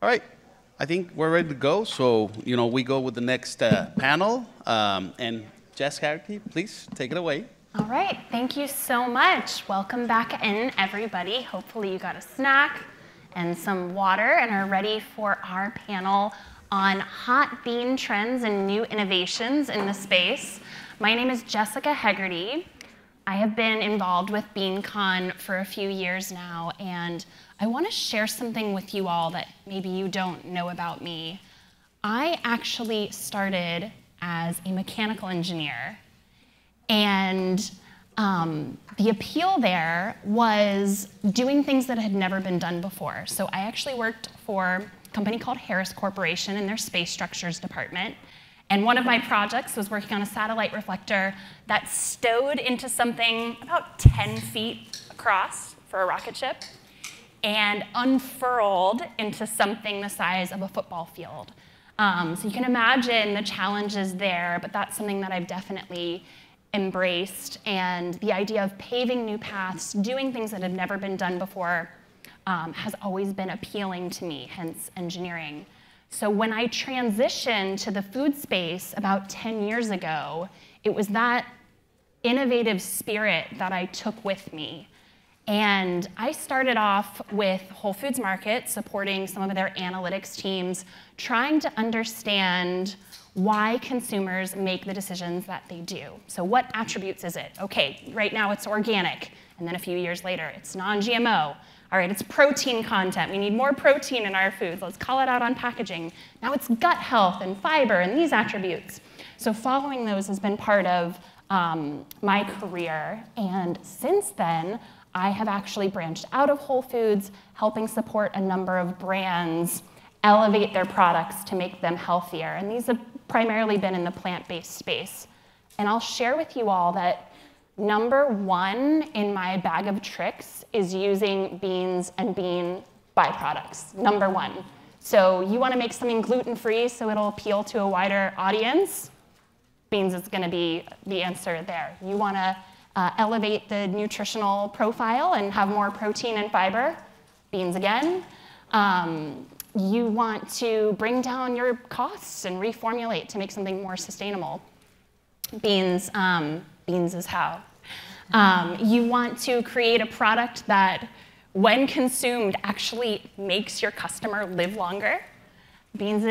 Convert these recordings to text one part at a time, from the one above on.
All right, I think we're ready to go. So, we go with the next panel. And Jess Harity, please take it away. All right, thank you so much. Welcome back in, everybody. Hopefully you got a snack and some water and are ready for our panel on hot bean trends and new innovations in the space. My name is Jessica Hegarty. I have been involved with BeanCon for a few years now, and I want to share something with you all that maybe you don't know about me. I actually started as a mechanical engineer, and the appeal there was doing things that had never been done before. So I actually worked for a company called Harris Corporation in their space structures department. And one of my projects was working on a satellite reflector that stowed into something about 10 feet across for a rocket ship and unfurled into something the size of a football field. So you can imagine the challenges there, but that's something that I've definitely embraced. And the idea of paving new paths, doing things that have never been done before, has always been appealing to me, hence engineering. So when I transitioned to the food space about 10 years ago, it was that innovative spirit that I took with me. And I started off with Whole Foods Market, supporting some of their analytics teams, trying to understand why consumers make the decisions that they do. So what attributes is it? Okay, right now it's organic, and then a few years later it's non-GMO. All right, it's protein content. We need more protein in our foods. Let's call it out on packaging. Now it's gut health and fiber and these attributes. So following those has been part of my career. And since then, I have actually branched out of Whole Foods, helping support a number of brands elevate their products to make them healthier. And these have primarily been in the plant-based space. And I'll share with you all that number one in my bag of tricks is using beans and bean byproducts, number one. So you want to make something gluten-free so it'll appeal to a wider audience, beans is going to be the answer there. You want to elevate the nutritional profile and have more protein and fiber, beans again. You want to bring down your costs and reformulate to make something more sustainable. Beans is how. You want to create a product that, when consumed, actually makes your customer live longer. Beans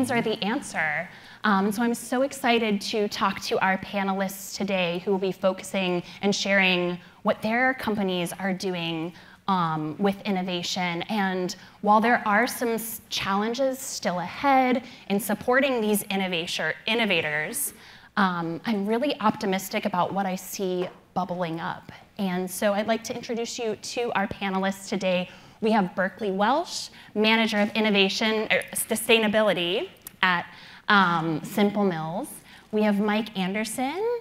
are the answer. And so I'm so excited to talk to our panelists today who will be focusing and sharing what their companies are doing with innovation. And while there are some challenges still ahead in supporting these innovators, I'm really optimistic about what I see bubbling up. And so I'd like to introduce you to our panelists today. We have Berkeley Welsh, Manager of Innovation or Sustainability at Simple Mills. We have Mike Anderson,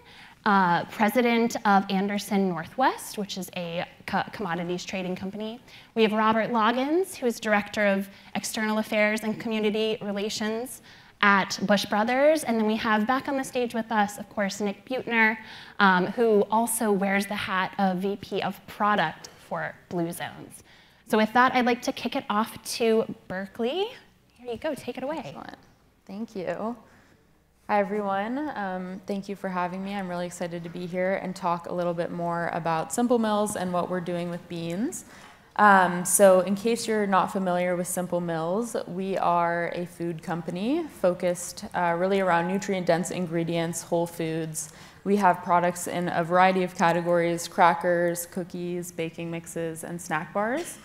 President of Anderson Northwest, which is a commodities trading company. We have Robert Loggins, who is Director of External Affairs and Community Relations at Bush Brothers. And then we have back on the stage with us, of course, Nick Buettner, who also wears the hat of VP of Product for Blue Zones. So with that, I'd like to kick it off to Berkeley. Here you go, take it away. Excellent. Thank you. Hi, everyone. Thank you for having me. I'm really excited to be here and talk a little bit more about Simple Mills and what we're doing with beans. So in case you're not familiar with Simple Mills, we are a food company focused really around nutrient-dense ingredients, whole foods. We have products in a variety of categories: crackers, cookies, baking mixes, and snack bars.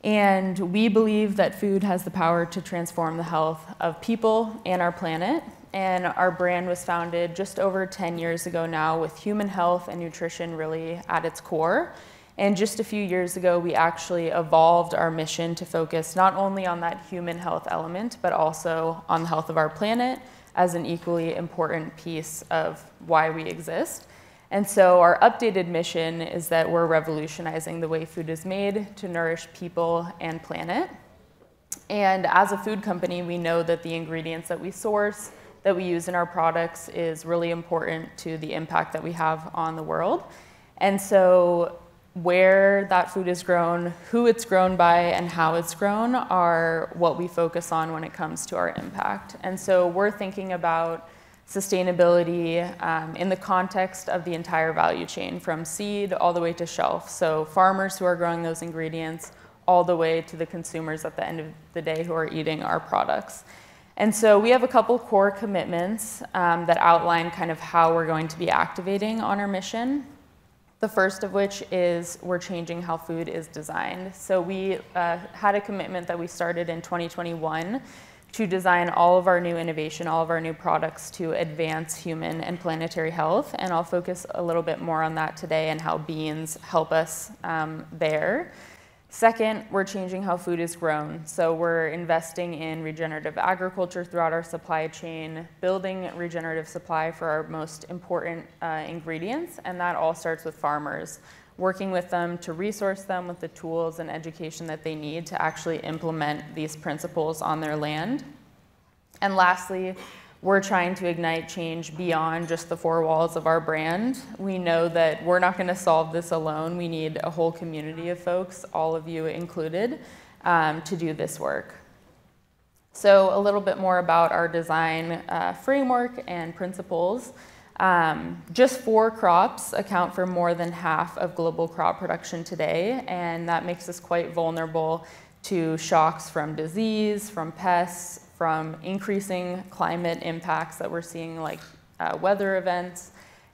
And we believe that food has the power to transform the health of people and our planet. And our brand was founded just over 10 years ago now, with human health and nutrition really at its core. And just a few years ago, we actually evolved our mission to focus not only on that human health element, but also on the health of our planet as an equally important piece of why we exist. And so our updated mission is that we're revolutionizing the way food is made to nourish people and planet. And as a food company, we know that the ingredients that we source, that we use in our products, is really important to the impact that we have on the world. And so where that food is grown, who it's grown by, and how it's grown are what we focus on when it comes to our impact. And so we're thinking about sustainability in the context of the entire value chain, from seed all the way to shelf. So farmers who are growing those ingredients all the way to the consumers at the end of the day who are eating our products. And so we have a couple core commitments that outline kind of how we're going to be activating on our mission. The first of which is we're changing how food is designed. So we had a commitment that we started in 2021 to design all of our new innovation, all of our new products to advance human and planetary health. And I'll focus a little bit more on that today and how beans help us there. Second, we're changing how food is grown. So we're investing in regenerative agriculture throughout our supply chain, building regenerative supply for our most important ingredients, and that all starts with farmers, working with them to resource them with the tools and education that they need to actually implement these principles on their land. And lastly, we're trying to ignite change beyond just the four walls of our brand. We know that we're not going to solve this alone. We need a whole community of folks, all of you included, to do this work. So a little bit more about our design framework and principles. Just 4 crops account for more than half of global crop production today, and that makes us quite vulnerable to shocks from disease, from pests, from increasing climate impacts that we're seeing, like weather events.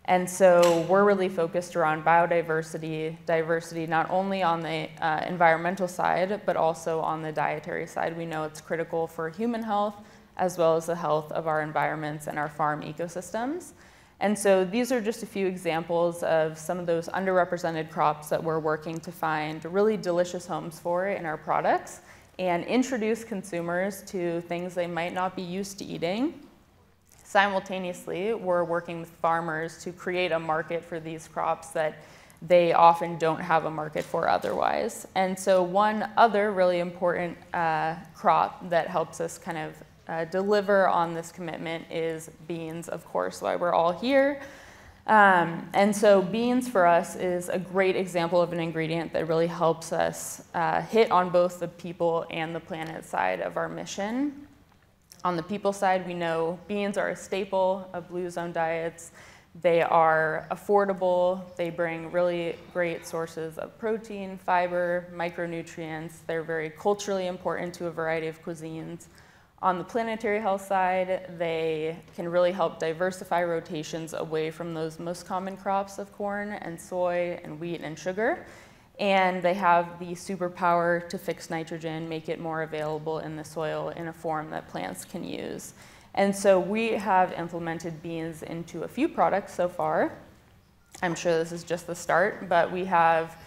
And so we're really focused around biodiversity, diversity, not only on the environmental side, but also on the dietary side. We know it's critical for human health, as well as the health of our environments and our farm ecosystems. And so these are just a few examples of some of those underrepresented crops that we're working to find really delicious homes for in our products and introduce consumers to things they might not be used to eating. Simultaneously, we're working with farmers to create a market for these crops that they often don't have a market for otherwise. And so one other really important crop that helps us kind of deliver on this commitment is beans, of course, why we're all here. And so beans for us is a great example of an ingredient that really helps us hit on both the people and the planet side of our mission. On the people side, we know beans are a staple of Blue Zone diets. They are affordable. They bring really great sources of protein, fiber, micronutrients. They're very culturally important to a variety of cuisines. On the planetary health side, they can really help diversify rotations away from those most common crops of corn and soy and wheat and sugar. And they have the superpower to fix nitrogen, make it more available in the soil in a form that plants can use. And so we have implemented beans into a few products so far. I'm sure this is just the start, but we have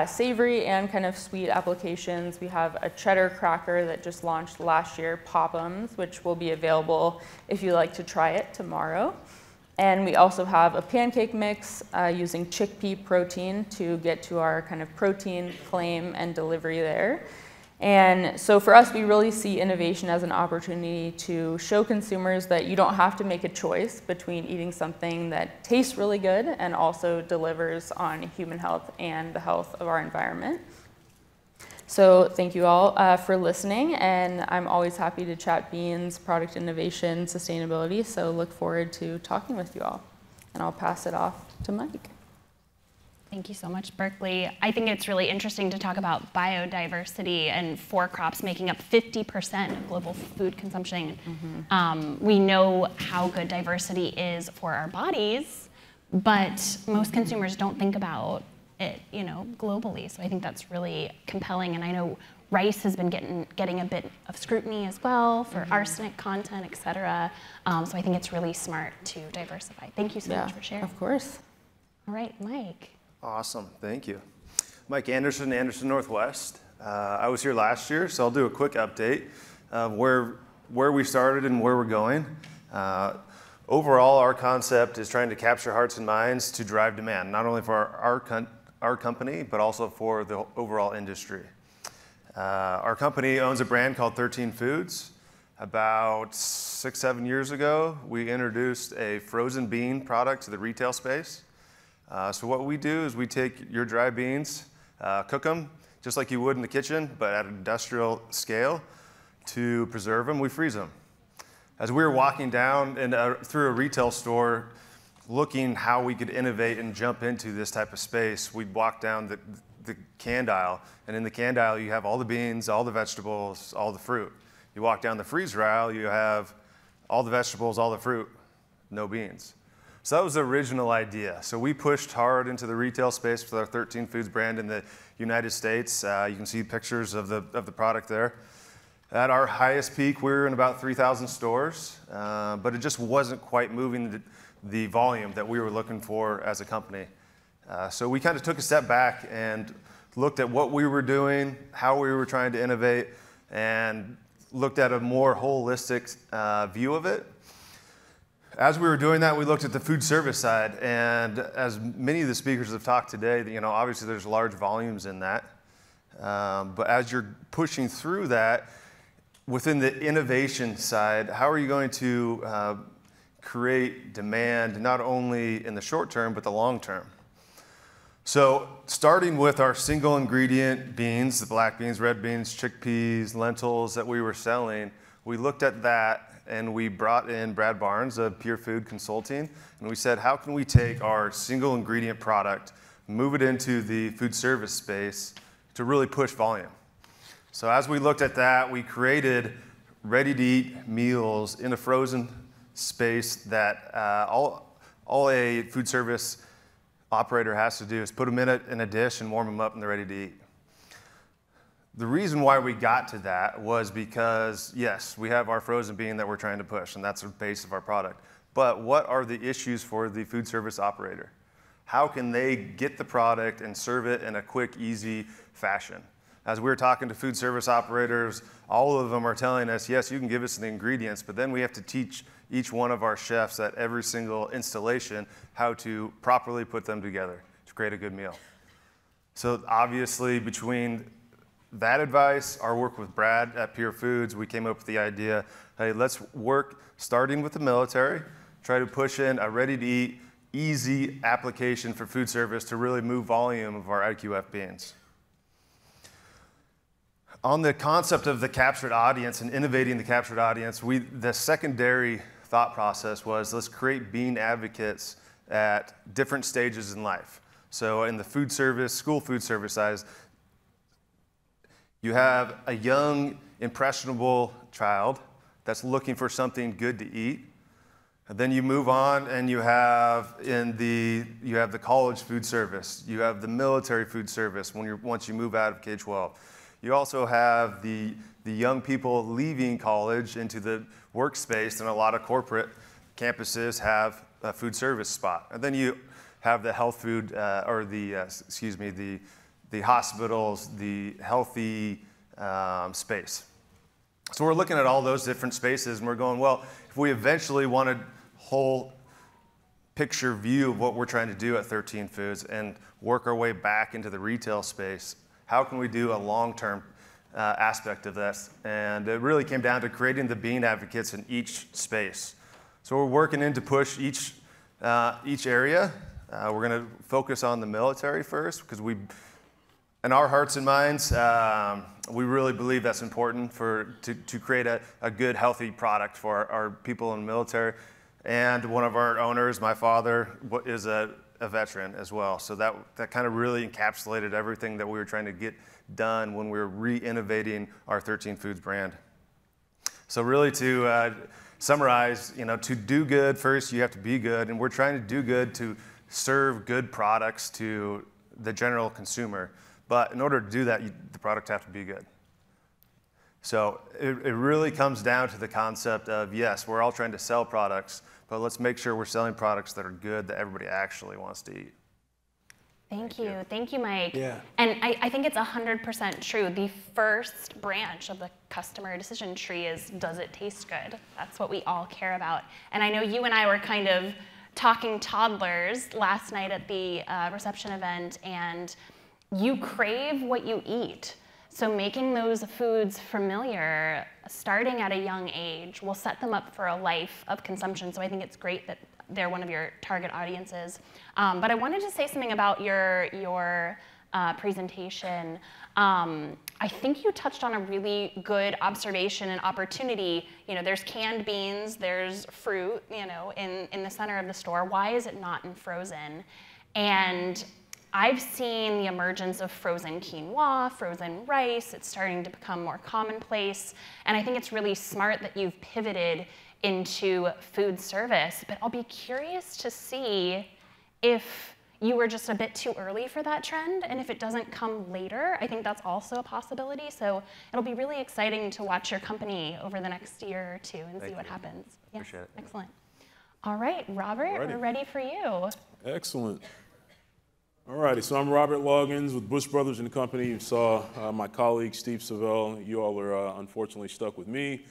savory and kind of sweet applications. We have a cheddar cracker that just launched last year, Pop'ems, which will be available if you'd like to try it tomorrow. And we also have a pancake mix using chickpea protein to get to our kind of protein claim and delivery there. And so for us, we really see innovation as an opportunity to show consumers that you don't have to make a choice between eating something that tastes really good and also delivers on human health and the health of our environment. So thank you all for listening, and I'm always happy to chat beans, product innovation, sustainability, so look forward to talking with you all. And I'll pass it off to Mike. Thank you so much, Berkeley. I think it's really interesting to talk about biodiversity and 4 crops making up 50% of global food consumption. Mm-hmm. We know how good diversity is for our bodies, but most consumers don't think about it, globally. So I think that's really compelling. And I know rice has been getting a bit of scrutiny as well for arsenic content, et cetera. So I think it's really smart to diversify. Thank you so much for sharing. Of course. All right, Mike. Awesome, thank you. Mike Anderson, Anderson Northwest. I was here last year, so I'll do a quick update of where we started and where we're going. Overall, our concept is trying to capture hearts and minds to drive demand, not only for our company, but also for the overall industry. Our company owns a brand called 13 Foods. About 6-7 years ago, we introduced a frozen bean product to the retail space. So what we do is we take your dry beans, cook them just like you would in the kitchen, but at an industrial scale. To preserve them, we freeze them. As we were walking down through a retail store, looking how we could innovate and jump into this type of space, we'd walk down the canned aisle, and in the canned aisle you have all the beans, all the vegetables, all the fruit. You walk down the freezer aisle, you have all the vegetables, all the fruit, no beans. So that was the original idea. So we pushed hard into the retail space with our 13 Foods brand in the United States. You can see pictures of the product there. At our highest peak, we were in about 3,000 stores, but it just wasn't quite moving the volume that we were looking for as a company. So we kind of took a step back and looked at what we were doing, how we were trying to innovate, and looked at a more holistic view of it. As we were doing that, we looked at the food service side, and as many of the speakers have talked today, obviously there's large volumes in that. But as you're pushing through that, within the innovation side, how are you going to create demand not only in the short term, but the long term? So starting with our single ingredient beans, the black beans, red beans, chickpeas, lentils that we were selling, we looked at that and we brought in Brad Barnes of Pure Food Consulting, and we said, how can we take our single ingredient product, move it into the food service space to really push volume? So as we looked at that, we created ready-to-eat meals in a frozen space that all a food service operator has to do is put them in a dish and warm them up and they're ready to eat. The reason why we got to that was because, yes, we have our frozen bean that we're trying to push, and that's the base of our product. But what are the issues for the food service operator? How can they get the product and serve it in a quick, easy fashion? As we were talking to food service operators, all of them are telling us, yes, you can give us the ingredients, but then we have to teach each one of our chefs at every single installation how to properly put them together to create a good meal. So obviously, between that advice, our work with Brad at Pure Foods, we came up with the idea, hey, let's work starting with the military, try to push in a ready-to-eat, easy application for food service to really move volume of our IQF beans. On the concept of the captured audience and innovating the captured audience, the secondary thought process was, let's create bean advocates at different stages in life. So in the food service, school food service side, you have a young, impressionable child that's looking for something good to eat. And then you move on and you have the college food service. You have the military food service once you move out of K-12. You also have the young people leaving college into the workspace, and a lot of corporate campuses have a food service spot. And then you have the health food, the hospitals, the healthy space. So we're looking at all those different spaces, and we're going, well, if we eventually want a whole picture view of what we're trying to do at 13 Foods and work our way back into the retail space, how can we do a long-term aspect of this? And it really came down to creating the bean advocates in each space. So we're working in to push each area. We're going to focus on the military first, because in our hearts and minds, we really believe that's important to create a good, healthy product for our people in the military. And one of our owners, my father, is a veteran as well. So that kind of really encapsulated everything that we were trying to get done when we were re-innovating our 13 Foods brand. So really to summarize, to do good first, you have to be good. And we're trying to do good to serve good products to the general consumer. But in order to do that, the product have to be good. So it really comes down to the concept of, yes, we're all trying to sell products, but let's make sure we're selling products that are good, that everybody actually wants to eat. Thank you. Thank you, Mike. Yeah. And I think it's 100% true. The first branch of the customer decision tree is, does it taste good? That's what we all care about. And I know you and I were kind of talking toddlers last night at the reception event, and you crave what you eat. So making those foods familiar, starting at a young age, will set them up for a life of consumption. So I think it's great that they're one of your target audiences. But I wanted to say something about your presentation. I think you touched on a really good observation and opportunity. You know, there's canned beans, there's fruit, you know, in the center of the store. Why is it not in frozen? And I've seen the emergence of frozen quinoa, frozen rice. It's starting to become more commonplace. And I think it's really smart that you've pivoted into food service. But I'll be curious to see if you were just a bit too early for that trend, and if it doesn't come later, I think that's also a possibility. So it'll be really exciting to watch your company over the next year or two and see what happens. Yeah, appreciate it. Excellent. All right, Robert, we're ready for you. Excellent. All righty, so I'm Robert Loggins with Bush Brothers and Company. You saw my colleague, Steve Savell. You all are unfortunately stuck with me.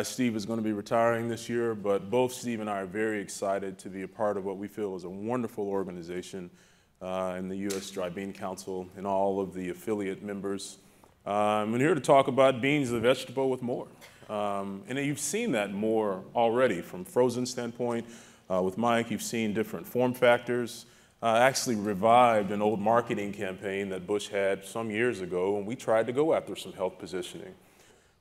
Steve is going to be retiring this year, but both Steve and I are very excited to be a part of what we feel is a wonderful organization in the U.S. Dry Bean Council and all of the affiliate members. I'm here to talk about beans, the vegetable with more. And you've seen that more already from frozen standpoint. With Mike, you've seen different form factors. Actually revived an old marketing campaign that Bush had some years ago, and we tried to go after some health positioning.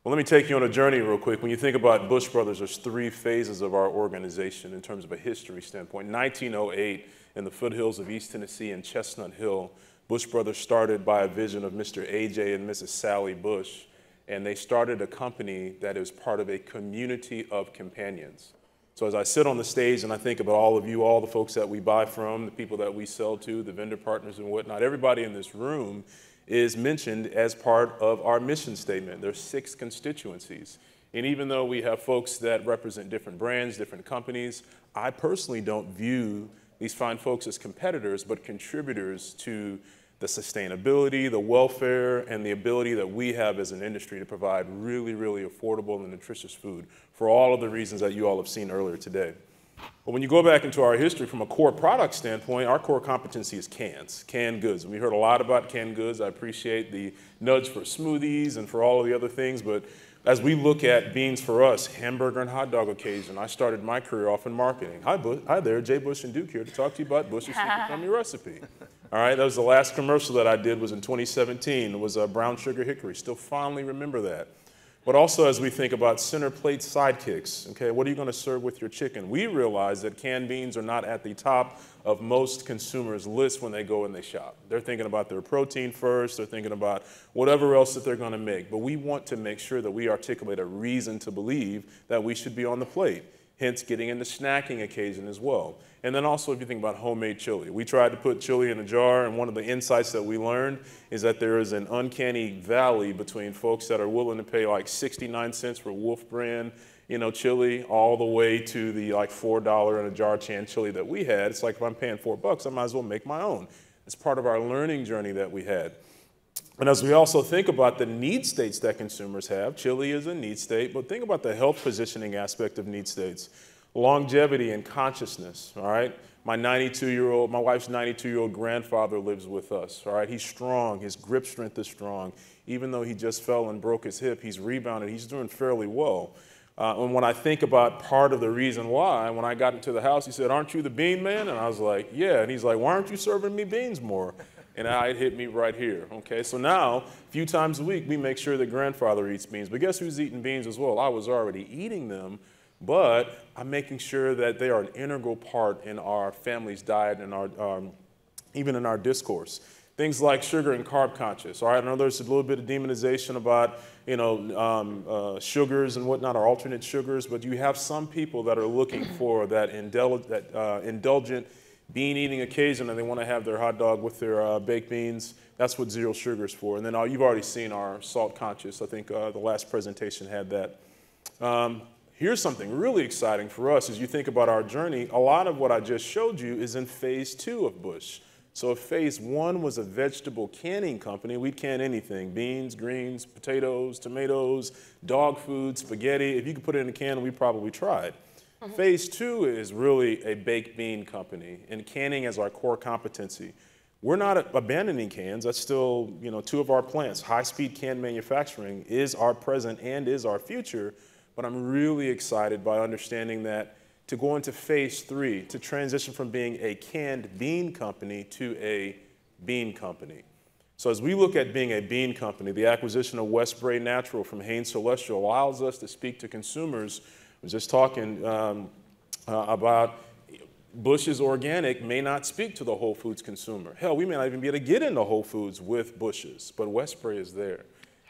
Well, let me take you on a journey real quick. When you think about Bush Brothers, there's 3 phases of our organization in terms of a history standpoint. 1908, in the foothills of East Tennessee and Chestnut Hill, Bush Brothers started by a vision of Mr. A.J. and Mrs. Sally Bush, and they started a company that is part of a community of companions. So as I sit on the stage and I think about all of you, all the folks that we buy from, the people that we sell to, the vendor partners and whatnot, everybody in this room is mentioned as part of our mission statement. There's 6 constituencies. And even though we have folks that represent different brands, different companies, I personally don't view these fine folks as competitors, but contributors to the sustainability, the welfare, and the ability that we have as an industry to provide really, really affordable and nutritious food for all of the reasons that you all have seen earlier today. But when you go back into our history from a core product standpoint, our core competency is cans, canned goods. We heard a lot about canned goods. I appreciate the nudge for smoothies and for all of the other things, but as we look at beans for us, hamburger and hot dog occasion, I started my career off in marketing. Hi there, Jay Bush and Duke here to talk to you about Bush's Secret Yummy Recipe. All right, that was the last commercial that I did was in 2017. It was brown sugar hickory. Still fondly remember that. But also as we think about center plate sidekicks, okay, what are you going to serve with your chicken? We realize that canned beans are not at the top of most consumers' lists when they go and they shop. They're thinking about their protein first. They're thinking about whatever else that they're going to make. But we want to make sure that we articulate a reason to believe that we should be on the plate, hence getting into snacking occasion as well. And then also if you think about homemade chili. We tried to put chili in a jar, and one of the insights that we learned is that there is an uncanny valley between folks that are willing to pay like 69 cents for Wolf brand, you know, chili, all the way to the like $4 in a jar can chili that we had. It's like if I'm paying $4, I might as well make my own. It's part of our learning journey that we had. And as we also think about the need states that consumers have, chili is a need state, but think about the health positioning aspect of need states. Longevity and consciousness, all right? My wife's 92-year-old grandfather lives with us, all right? He's strong, his grip strength is strong. Even though he just fell and broke his hip, he's rebounded, he's doing fairly well. And when I think about part of the reason why, when I got into the house, he said, "Aren't you the bean man?" And I was like, "Yeah." And he's like, "Why aren't you serving me beans more?" And it hit me right here, okay? So now, a few times a week, we make sure that grandfather eats beans. But guess who's eating beans as well? I was already eating them, but I'm making sure that they are an integral part in our family's diet and even in our discourse. Things like sugar and carb conscious. All right, I know there's a little bit of demonization about, you know, sugars and whatnot, or alternate sugars, but you have some people that are looking for that indulgent bean eating occasion, and they want to have their hot dog with their baked beans. That's what zero sugar is for. And then you've already seen our salt conscious. I think the last presentation had that. Here's something really exciting for us as you think about our journey. A lot of what I just showed you is in phase 2 of Bush. So if phase 1 was a vegetable canning company, we'd can anything: beans, greens, potatoes, tomatoes, dog food, spaghetti. If you could put it in a can, we probably tried. Phase 2 is really a baked bean company, and canning as our core competency. We're not abandoning cans. That's still, you know, 2 of our plants. High-speed can manufacturing is our present and is our future, but I'm really excited by understanding that to go into phase 3, to transition from being a canned bean company to a bean company. So as we look at being a bean company, the acquisition of Westbury Natural from Hain Celestial allows us to speak to consumers. I was just talking about Bush's Organic may not speak to the Whole Foods consumer. Hell, we may not even be able to get into Whole Foods with Bush's, but Westbury is there.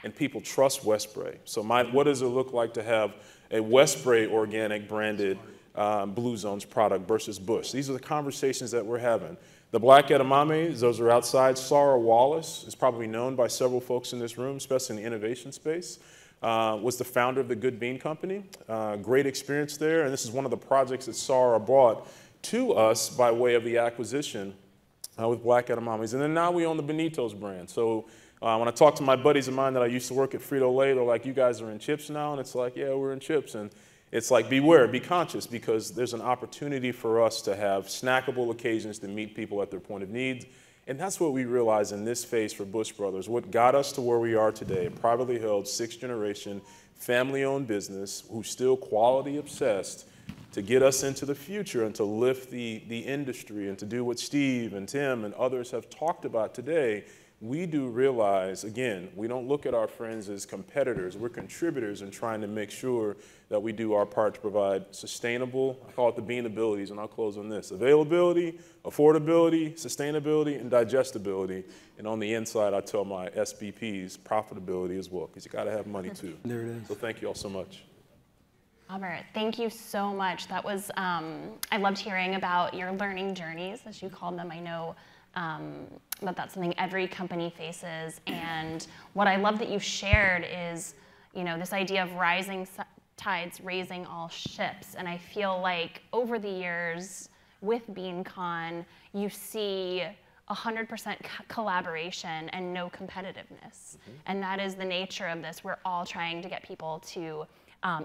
And people trust Westbury. So what does it look like to have a Westbury Organic branded Blue Zones product versus Bush? These are the conversations that we're having. The black edamames, those are outside. Sarah Wallace is probably known by several folks in this room, especially in the innovation space. Was the founder of the Good Bean Company. Great experience there, and this is one of the projects that Sarah brought to us by way of the acquisition with black edamames. And then now we own the Benito's brand. So when I talk to my buddies of mine that I used to work at Frito-Lay, they're like, you guys are in chips now? And it's like, yeah, we're in chips. And it's like, beware, be conscious, because there's an opportunity for us to have snackable occasions to meet people at their point of need. And that's what we realize in this phase for Bush Brothers. What got us to where we are today, a privately held, sixth-generation, family-owned business who's still quality-obsessed, to get us into the future and to lift the industry and to do what Steve and Tim and others have talked about today. We do realize, again, we don't look at our friends as competitors. We're contributors in trying to make sure that we do our part to provide sustainable, I call it the bean abilities, and I'll close on this: availability, affordability, sustainability, and digestibility. And on the inside, I tell my SBPs profitability as well, because you got to have money too. There it is. So thank you all so much. Robert, thank you so much. That was, I loved hearing about your learning journeys, as you called them. I know that that's something every company faces. And what I love that you shared is, this idea of rising tides raising all ships. And I feel like over the years with BeanCon, you see 100% collaboration and no competitiveness. And that is the nature of this. We're all trying to get people to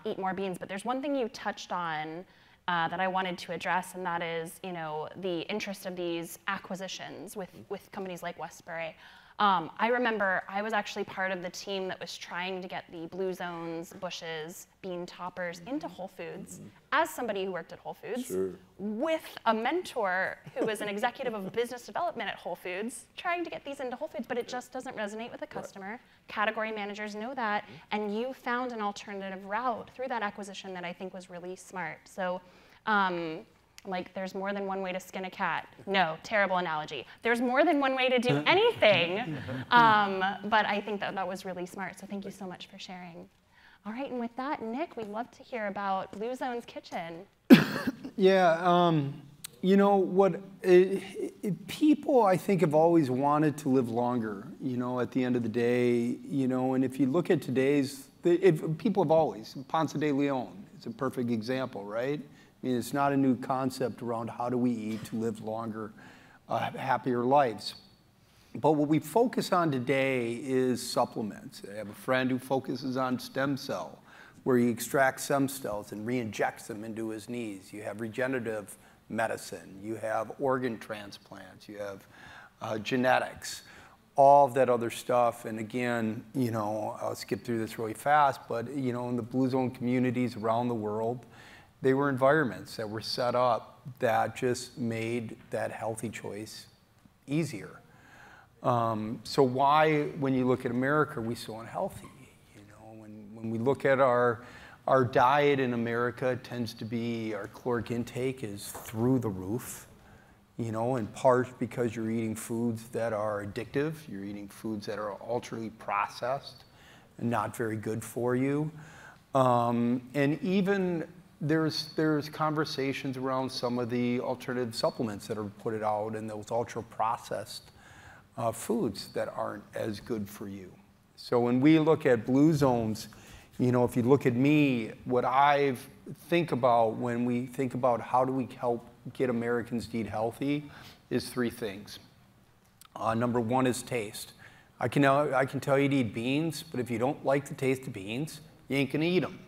eat more beans. But there's one thing you touched on that I wanted to address, and that is, the interest of these acquisitions with companies like Westbury. I remember I was actually part of the team that was trying to get the Blue Zones, Bush's, bean toppers into Whole Foods as somebody who worked at Whole Foods with a mentor who was an executive of business development at Whole Foods, trying to get these into Whole Foods, but it just doesn't resonate with the customer. Category managers know that, and you found an alternative route through that acquisition that I think was really smart. So, like, there's more than one way to skin a cat. No, terrible analogy. There's more than one way to do anything, but I think that was really smart, so thank you so much for sharing. All right, and with that, Nick, we'd love to hear about Blue Zone's Kitchen. Yeah, people, I think, have always wanted to live longer, at the end of the day, and if you look at people have always, Ponce de Leon is a perfect example, right? I mean, it's not a new concept around how do we eat to live longer, happier lives. But what we focus on today is supplements. I have a friend who focuses on stem cell, where he extracts stem cells and re-injects them into his knees. You have regenerative medicine. You have organ transplants. You have genetics, all of that other stuff. And again, I'll skip through this really fast, but in the Blue Zone communities around the world, they were environments that were set up that just made that healthy choice easier. So why, when you look at America, are we so unhealthy? When we look at our diet in America, it tends to be our caloric intake is through the roof, in part because you're eating foods that are addictive. You're eating foods that are ultra processed and not very good for you. And even there's conversations around some of the alternative supplements that are put out and those ultra processed foods that aren't as good for you. So when we look at Blue Zones, if you look at me, what I think about when we think about how do we help get Americans to eat healthy is three things. Number one is taste. I can tell you to eat beans, but if you don't like the taste of beans, you ain't gonna eat them.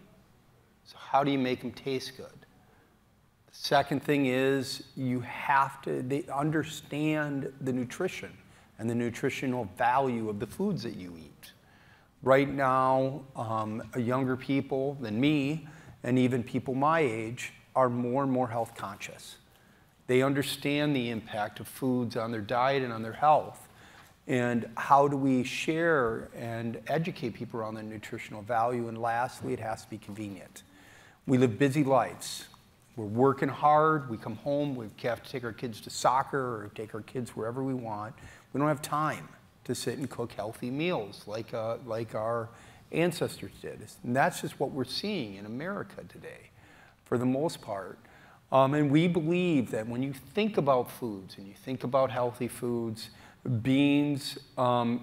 So how do you make them taste good? The second thing is they understand the nutrition and the nutritional value of the foods that you eat. Right now, younger people than me, and even people my age, are more and more health conscious. They understand the impact of foods on their diet and on their health. And how do we share and educate people around the nutritional value? And lastly, it has to be convenient. We live busy lives. We're working hard. We come home. We have to take our kids to soccer or take our kids wherever we want. We don't have time to sit and cook healthy meals like our ancestors did. And that's just what we're seeing in America today, for the most part. And we believe that when you think about foods and you think about healthy foods, beans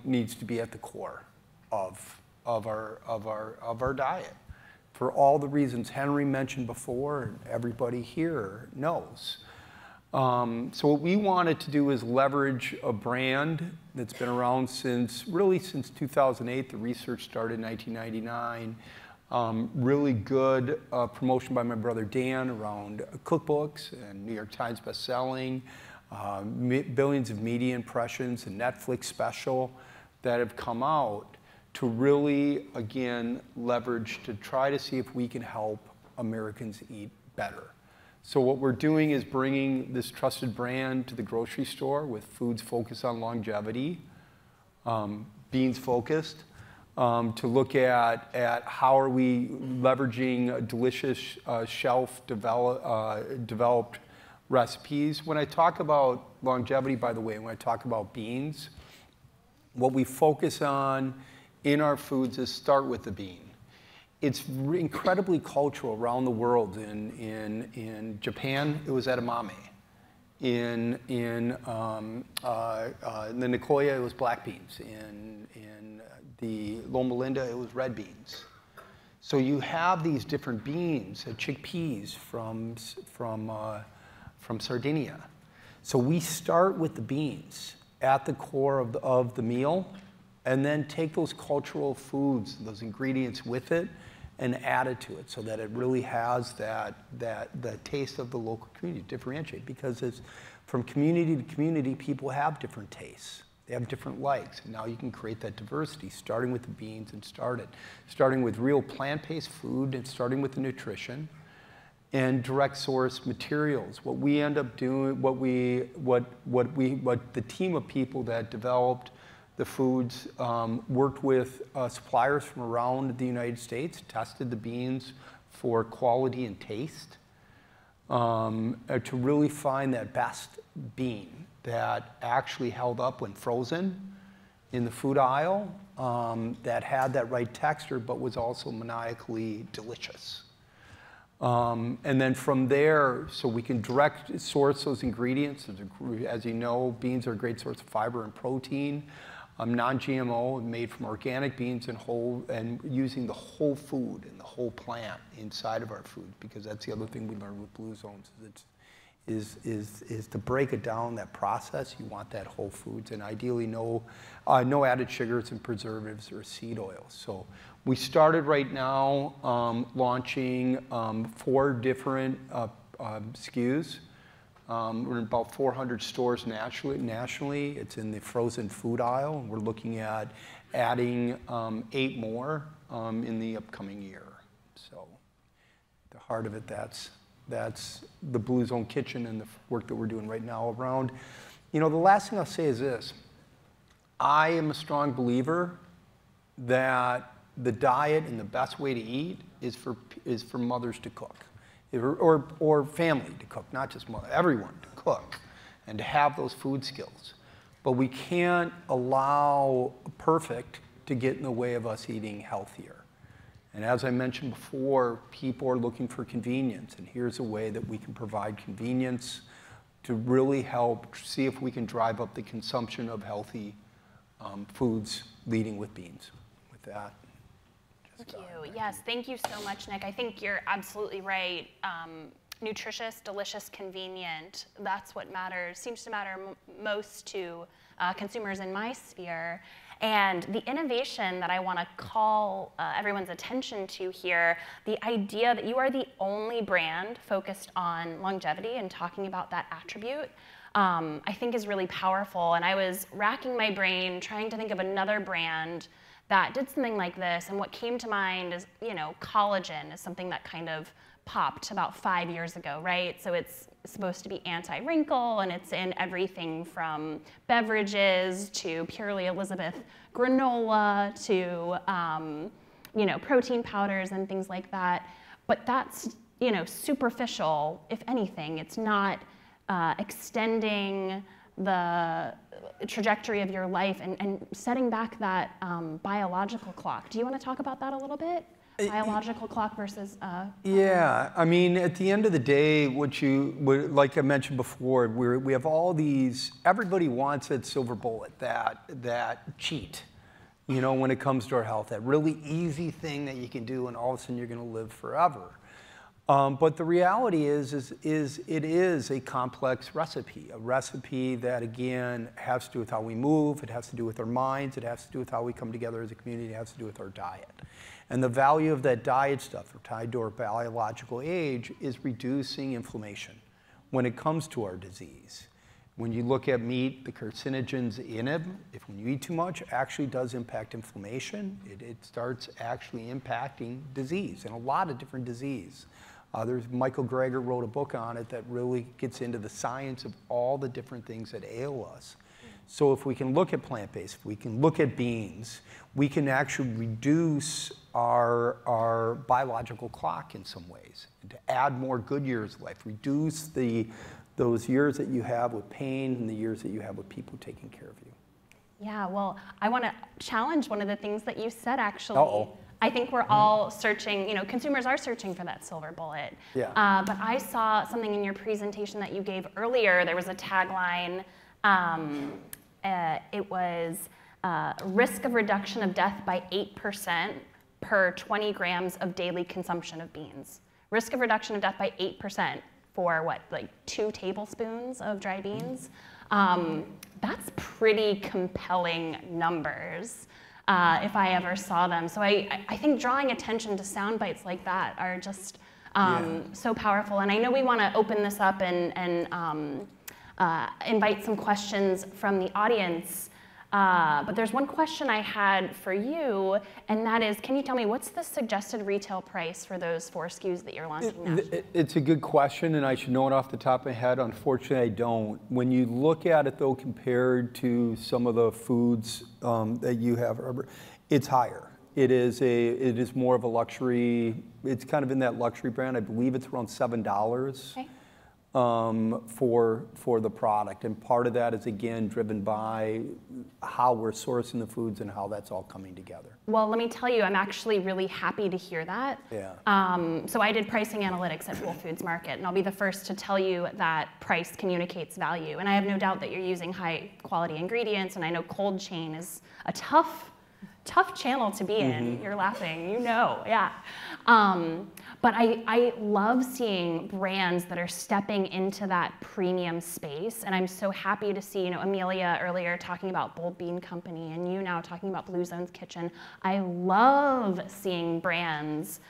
needs to be at the core of our diet, for all the reasons Henry mentioned before and everybody here knows. So what we wanted to do is leverage a brand that's been around since 2008. The research started in 1999. Really good promotion by my brother Dan around cookbooks and New York Times bestselling, billions of media impressions, a Netflix special that have come out to really, again, leverage to try to see if we can help Americans eat better. So what we're doing is bringing this trusted brand to the grocery store with foods focused on longevity, beans focused, to look at how are we leveraging delicious shelf-developed recipes. When I talk about longevity, by the way, when I talk about beans, what we focus on in our foods is start with the bean. It's incredibly cultural around the world. In Japan, it was edamame. In the Nicoya, it was black beans. In the Loma Linda, it was red beans. So you have these different beans, chickpeas from Sardinia. So we start with the beans at the core of the meal, and then take those cultural foods, those ingredients with it, and add it to it so that it really has the taste of the local community, differentiate. Because it's from community to community, people have different tastes. They have different likes, and now you can create that diversity, starting with the beans and starting with real plant-based food and starting with the nutrition and direct source materials. What we end up doing, what the team of people that developed the foods worked with suppliers from around the United States, tested the beans for quality and taste to really find that best bean that actually held up when frozen in the food aisle, that had that right texture but was also maniacally delicious. And then from there, so we can direct source those ingredients. As you know, beans are a great source of fiber and protein. Non-GMO, made from organic beans and using the whole food and the whole plant inside of our food, because that's the other thing we learned with Blue Zones is to break it down, that process. You want that whole foods, and ideally no added sugars and preservatives or seed oils. So we started right now launching 4 different SKUs. We're in about 400 stores nationally. It's in the frozen food aisle, and we're looking at adding 8 more in the upcoming year. So the heart of it, that's the Blue Zone Kitchen and the work that we're doing right now around. You know, the last thing I'll say is this. I am a strong believer that the diet and the best way to eat is for mothers to cook. Or family to cook, not just mother, everyone to cook and to have those food skills. But we can't allow perfect to get in the way of us eating healthier. And as I mentioned before, people are looking for convenience, and here's a way that we can provide convenience to really help see if we can drive up the consumption of healthy foods, leading with beans. With that. Thank you. Yes, thank you so much, Nick. I think you're absolutely right. Nutritious, delicious, convenient, that's what matters, seems to matter most to consumers in my sphere. And the innovation that I want to call everyone's attention to here, the idea that you are the only brand focused on longevity and talking about that attribute, I think is really powerful. And I was racking my brain trying to think of another brand that did something like this, and what came to mind is, you know, collagen is something that kind of popped about 5 years ago, right? So it's supposed to be anti-wrinkle, and it's in everything from beverages to purely Elizabeth granola to you know, protein powders and things like that. But that's, you know, superficial, if anything. It's not extending the trajectory of your life and setting back that biological clock. Do you want to talk about that a little bit? Biological clock versus... Yeah, I mean, at the end of the day, like I mentioned before, we have all these, everybody wants that silver bullet, that cheat, you know, when it comes to our health, that really easy thing that you can do and all of a sudden you're going to live forever. But the reality is it is a complex recipe, a recipe that, again, has to do with how we move, it has to do with our minds, it has to do with how we come together as a community, it has to do with our diet. And the value of that diet stuff, tied to our biological age, is reducing inflammation when it comes to our disease. When you look at meat, the carcinogens in it, when you eat too much, actually does impact inflammation. It starts actually impacting disease, and a lot of different disease. Michael Greger wrote a book on it that really gets into the science of all the different things that ail us. So if we can look at plant-based, if we can look at beans, we can actually reduce our biological clock in some ways, and to add more good years of life, reduce those years that you have with pain and the years that you have with people taking care of you. Yeah, well, I want to challenge one of the things that you said, actually. Uh-oh. I think we're all searching, you know, consumers are searching for that silver bullet. Yeah. But I saw something in your presentation that you gave earlier. There was a tagline. It was risk of reduction of death by 8% per 20 grams of daily consumption of beans. Risk of reduction of death by 8% for what, like 2 tablespoons of dry beans? That's pretty compelling numbers. If I ever saw them. So I think drawing attention to sound bites like that are just so powerful. And I know we want to open this up and invite some questions from the audience. But there's one question I had for you, and that is, can you tell me what's the suggested retail price for those 4 SKUs that you're launching now? It's a good question, and I should know it off the top of my head. Unfortunately, I don't. When you look at it, though, compared to some of the foods that you have, it's higher. It is more of a luxury. It's kind of in that luxury brand. I believe it's around $7. Okay. For the product, and part of that is again driven by how we're sourcing the foods and how that's all coming together. Well, let me tell you, I'm actually really happy to hear that. Yeah. So I did pricing analytics at Whole Foods Market, and I'll be the first to tell you that price communicates value. And I have no doubt that you're using high quality ingredients, and I know cold chain is a tough channel to be in. You're laughing, you know, yeah. But I love seeing brands that are stepping into that premium space, and I'm so happy to see, you know, Amelia earlier talking about Bold Bean Company, and you now talking about Blue Zone's Kitchen. I love seeing brands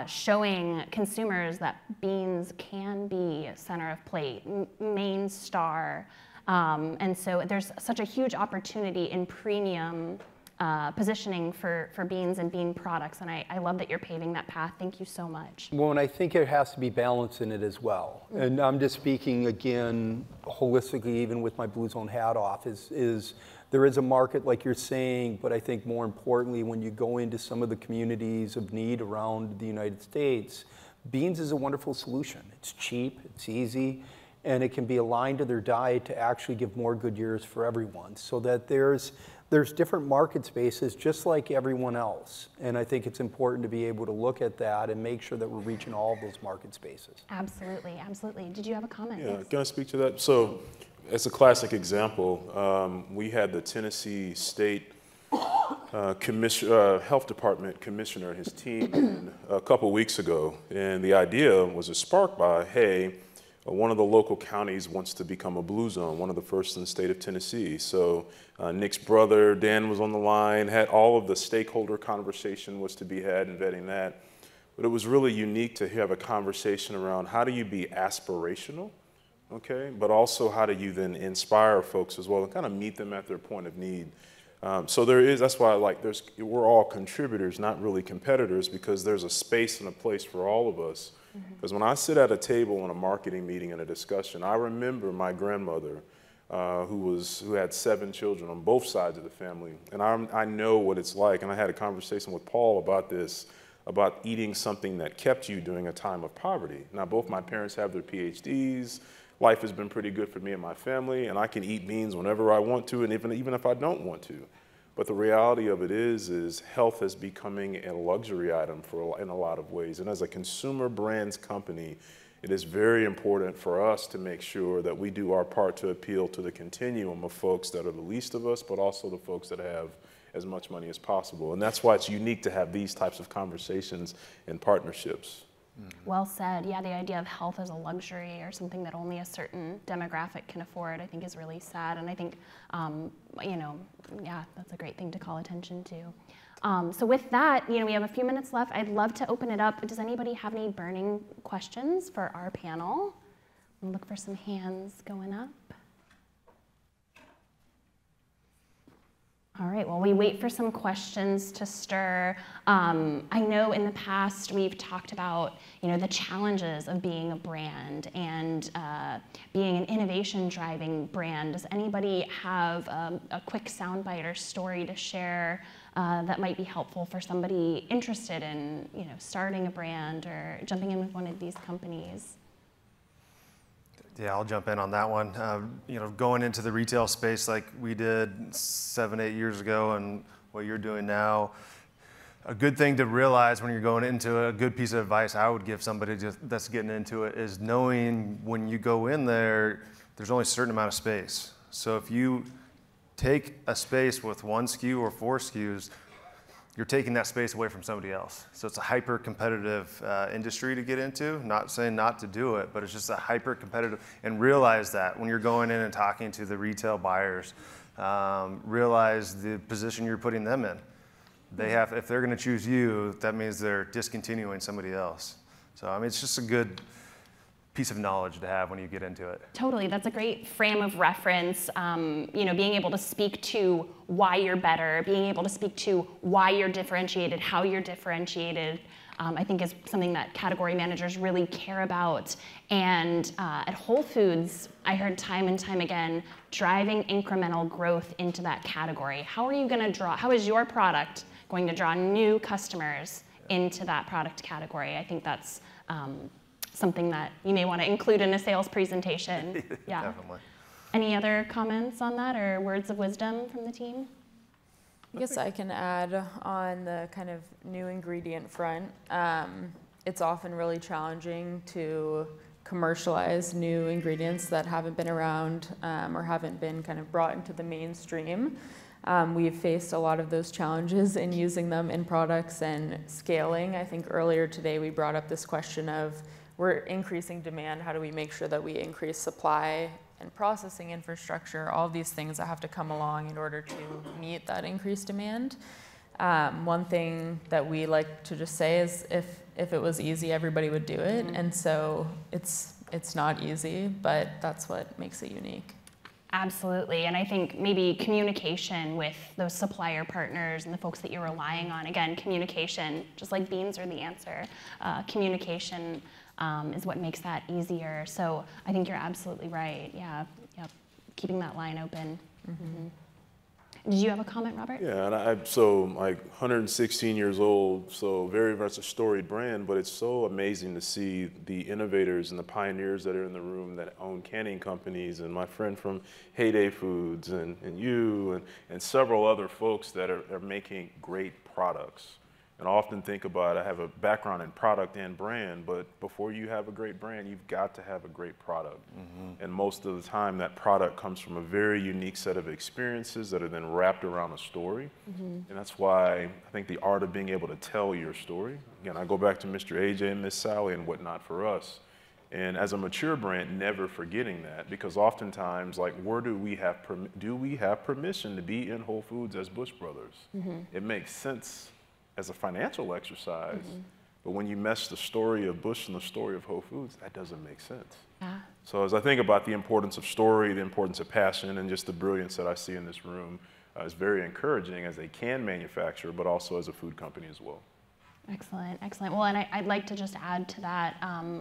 showing consumers that beans can be center of plate, main star, and so there's such a huge opportunity in premium positioning for beans and bean products, and I love that you're paving that path. Thank you so much. Well, and I think there has to be balance in it as well. And I'm just speaking again holistically, even with my Blue Zone hat off, is there is a market like you're saying, but I think more importantly, when you go into some of the communities of need around the United States, beans is a wonderful solution. It's cheap, it's easy, and it can be aligned to their diet to actually give more good years for everyone, so that there's different market spaces just like everyone else. And I think it's important to be able to look at that and make sure that we're reaching all of those market spaces. Absolutely, absolutely. Did you have a comment? Yeah, Yes. can I speak to that? So, as a classic example, we had the Tennessee State Health Department commissioner and his team a couple weeks ago, and the idea was sparked by, hey, one of the local counties wants to become a blue zone, one of the first in the state of Tennessee. So Nick's brother, Dan, was on the line, had all of the stakeholder conversation was to be had in vetting that. But it was really unique to have a conversation around how do you be aspirational, okay, but also how do you then inspire folks as well and kind of meet them at their point of need. So that's why I like, we're all contributors, not really competitors, because there's a space and a place for all of us Because when I sit at a table in a marketing meeting and a discussion, I remember my grandmother who had 7 children on both sides of the family. And I know what it's like. And I had a conversation with Paul about this, about eating something that kept you during a time of poverty. Now, both my parents have their PhDs. Life has been pretty good for me and my family, and I can eat beans whenever I want to, and even if I don't want to. But the reality of it is health is becoming a luxury item in a lot of ways. And as a consumer brands company, it is very important for us to make sure that we do our part to appeal to the continuum of folks that are the least of us, but also the folks that have as much money as possible. And that's why it's unique to have these types of conversations and partnerships. Well said. Yeah, the idea of health as a luxury or something that only a certain demographic can afford, I think is really sad. And I think, yeah, that's a great thing to call attention to. So with that, we have a few minutes left. I'd love to open it up. Does anybody have any burning questions for our panel? I'll look for some hands going up. All right, while we wait for some questions to stir, I know in the past we've talked about the challenges of being a brand and being an innovation-driving brand. Does anybody have a quick soundbite or story to share that might be helpful for somebody interested in starting a brand or jumping in with one of these companies? Yeah, I'll jump in on that one. Going into the retail space like we did 7, 8 years ago and what you're doing now, a good thing to realize when you're going into a good piece of advice I would give somebody that's getting into it is knowing when you go in there, there's only a certain amount of space. So if you take a space with 1 SKU or 4 SKUs, you're taking that space away from somebody else. So it's a hyper-competitive industry to get into. Not saying not to do it, but it's just a hyper-competitive, and realize that when you're going in and talking to the retail buyers, realize the position you're putting them in. If they're gonna choose you, that means they're discontinuing somebody else. So, I mean, it's just a good piece of knowledge to have when you get into it. Totally, that's a great frame of reference. Being able to speak to why you're better, being able to speak to why you're differentiated, how you're differentiated, I think is something that category managers really care about. And at Whole Foods, I heard time and time again, driving incremental growth into that category. How is your product going to draw new customers into that product category? I think that's something that you may want to include in a sales presentation. Yeah. Definitely. Any other comments on that or words of wisdom from the team? I guess I can add on the kind of new ingredient front. It's often really challenging to commercialize new ingredients that haven't been around or haven't been kind of brought into the mainstream. We've faced a lot of those challenges in using them in products and scaling. I think earlier today we brought up this question of we're increasing demand. How do we make sure that we increase supply and processing infrastructure, all of these things that have to come along in order to meet that increased demand? One thing that we like to just say is if it was easy, everybody would do it. And so it's not easy, but that's what makes it unique. Absolutely, and I think maybe communication with those supplier partners and the folks that you're relying on. Again, communication, just like beans are the answer. Communication is what makes that easier. So I think you're absolutely right. Yeah, keeping that line open. Mm-hmm. Did you have a comment, Robert? Yeah, and I'm 116 years old, so very much a storied brand, but it's so amazing to see the innovators and the pioneers that are in the room that own canning companies, and my friend from Heyday Foods, and you, and several other folks that are making great products. And I often think about, I have a background in product and brand, but before you have a great brand, you've got to have a great product. Mm-hmm. And most of the time, that product comes from a very unique set of experiences that are then wrapped around a story. Mm-hmm. And that's why I think the art of being able to tell your story. Again, I go back to Mr. AJ and Miss Sally and whatnot for us. And as a mature brand, never forgetting that, because oftentimes, where do we have permission to be in Whole Foods as Bush Brothers? Mm-hmm. It makes sense as a financial exercise, mm-hmm. but when you mesh the story of Bush and the story of Whole Foods, that doesn't make sense. Yeah. So as I think about the importance of story, the importance of passion, and just the brilliance that I see in this room, it's very encouraging as a can manufacturer, but also as a food company as well. Excellent, excellent. Well, and I'd like to just add to that,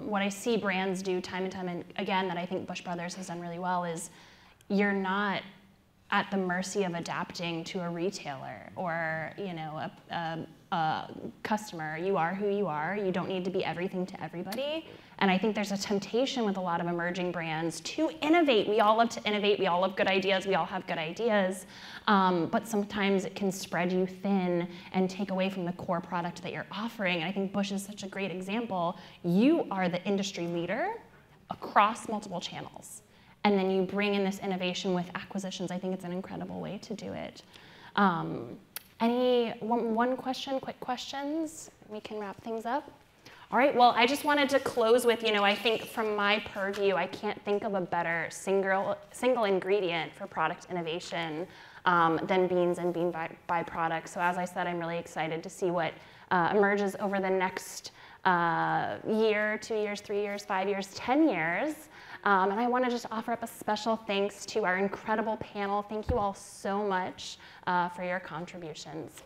what I see brands do time and time and again that I think Bush Brothers has done really well is you're not at the mercy of adapting to a retailer or, you know, a customer. You are who you are. You don't need to be everything to everybody. And I think there's a temptation with a lot of emerging brands to innovate. We all love to innovate. We all love good ideas. We all have good ideas. But sometimes it can spread you thin and take away from the core product that you're offering. And I think Bush is such a great example. You are the industry leader across multiple channels. And then you bring in this innovation with acquisitions. I think it's an incredible way to do it. One question, quick questions? We can wrap things up. All right, well, I just wanted to close with, you know, I think from my purview, I can't think of a better single ingredient for product innovation than beans and bean byproducts. So as I said, I'm really excited to see what emerges over the next year, 2 years, 3 years, 5 years, 10 years. And I want to just offer up a special thanks to our incredible panel. Thank you all so much for your contributions.